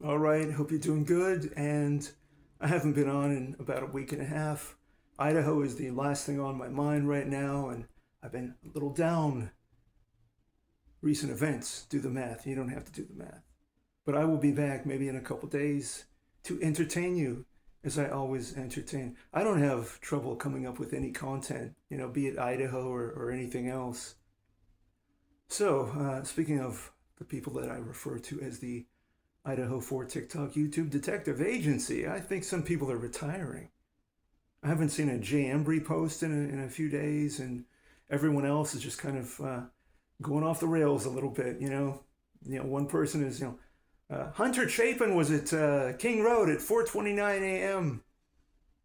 All right, hope you're doing good. And I haven't been on in about a week and a half. Idaho is the last thing on my mind right now, and I've been a little down. Recent events, do the math. You don't have to do the math. But I will be back maybe in a couple days to entertain you as I always entertain. I don't have trouble coming up with any content, be it Idaho or anything else. So, speaking of the people that I refer to as the IDAHO4 TikTok YouTube detective agency, I think some people are retiring. I haven't seen a Jay Embry post in a few days, and everyone else is just kind of going off the rails a little bit. One person is, Hunter Chapin was at King Road at 4:29 a.m.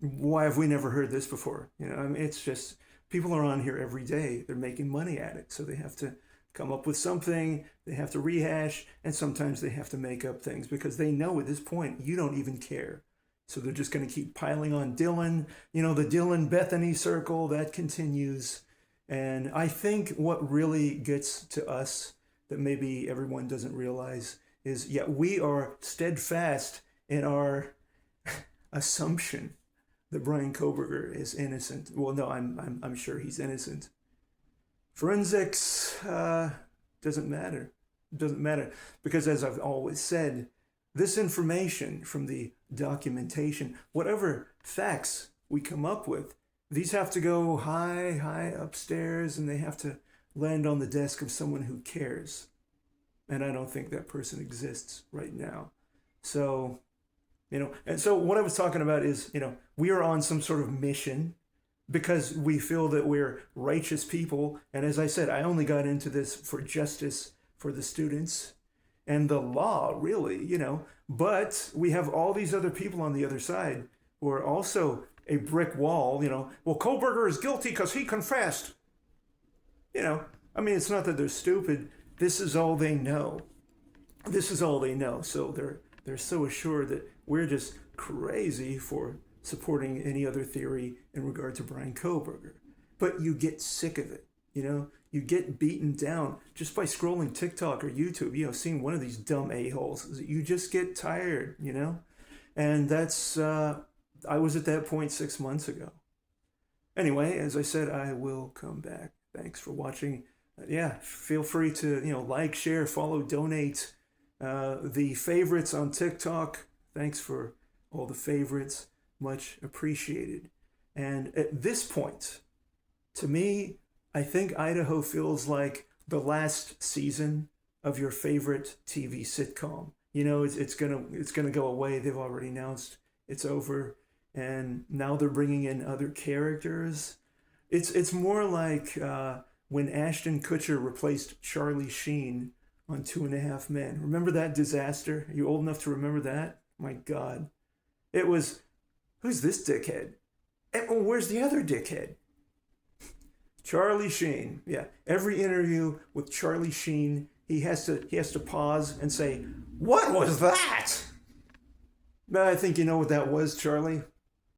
Why have we never heard this before? I mean, it's just people are on here every day. They're making money at it, so they have to come up with something. They have to rehash, and sometimes they have to make up things because they know at this point you don't even care. So they're just going to keep piling on Dylan. The Dylan Bethany circle that continues. And I think what really gets to us that maybe everyone doesn't realize is, yeah, we are steadfast in our assumption that Brian Koberger is innocent. Well, no, I'm sure he's innocent. Forensics doesn't matter. It doesn't matter because, as I've always said, this information from the documentation, whatever facts we come up with, these have to go high upstairs, and they have to land on the desk of someone who cares. And I don't think that person exists right now. So, and so what I was talking about is, we are on some sort of mission because we feel that we're righteous people. And as I said, I only got into this for justice for the students and the law, really, But we have all these other people on the other side who are also a brick wall, Well, Koberger is guilty because he confessed. I mean, it's not that they're stupid. This is all they know. This is all they know. So they're so assured that we're just crazy for supporting any other theory in regard to Brian Koberger. But you get sick of it, You get beaten down just by scrolling TikTok or YouTube, seeing one of these dumb a-holes. You just get tired, And that's, I was at that point 6 months ago. Anyway, as I said, I will come back. Thanks for watching. Yeah, feel free to, like, share, follow, donate. The favorites on TikTok. Thanks for all the favorites. Much appreciated. And at this point, to me, I think Idaho feels like the last season of your favorite TV sitcom. It's gonna go away. They've already announced it's over, and now they're bringing in other characters. It's more like when Ashton Kutcher replaced Charlie Sheen on Two and a Half Men. Remember that disaster? Are you old enough to remember that? My God, it was. Who's this dickhead? And where's the other dickhead? Charlie Sheen. Yeah. Every interview with Charlie Sheen, he has to pause and say, "What was that?" I think you know what that was, Charlie.